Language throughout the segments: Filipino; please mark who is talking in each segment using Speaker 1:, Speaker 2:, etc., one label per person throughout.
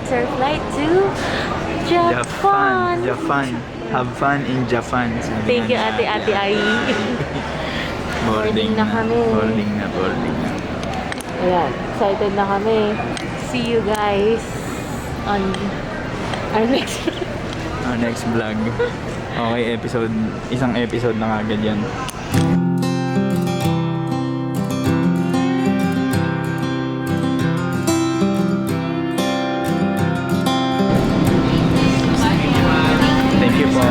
Speaker 1: transfer flight to Japan.
Speaker 2: Japan. Have fun in Japan.
Speaker 1: Thank you, Ate Ai. Boarding na kami.
Speaker 2: Boarding na.
Speaker 1: Ayan, excited na kami. See you guys on our next
Speaker 2: vlog. Okay, isang episode na kagad yan. Thank you po.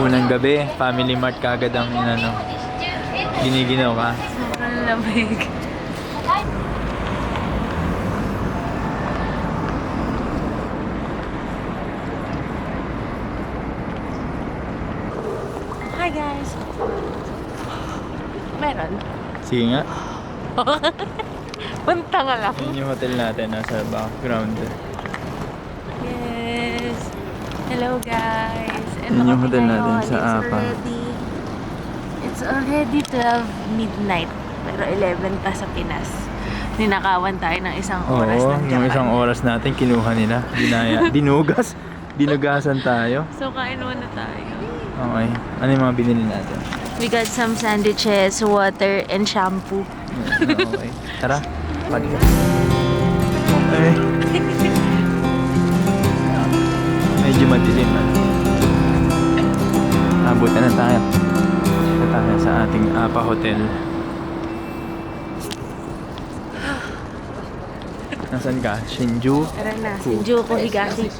Speaker 2: Unang gabi, Family Mart kagad ang giniginaw ka.
Speaker 1: Sobrang lamig. Hi guys! Meron?
Speaker 2: Sige nga.
Speaker 1: Punta nga lang.
Speaker 2: Yun yung hotel natin, nasa background.
Speaker 1: Yes! Hello guys!
Speaker 2: Yun yung hotel natin sa APA.
Speaker 1: It's already 12 midnight. Pero 11 pa sa Pinas. Ninakawan tayo ng isang oras ng Japan.
Speaker 2: Yung isang oras natin kinuha nila. Dinugasan tayo.
Speaker 1: So kain muna tayo.
Speaker 2: Okay. Ano yung mga binili natin?
Speaker 1: We got some sandwiches, water, and shampoo.
Speaker 2: Okay. Tara. Ay. Medyo madilim na. Abutan na tayo. Sa ating APA hotel. Nasaan ka? Shinjuku?
Speaker 1: Tara na, Shinjuku, Higashi.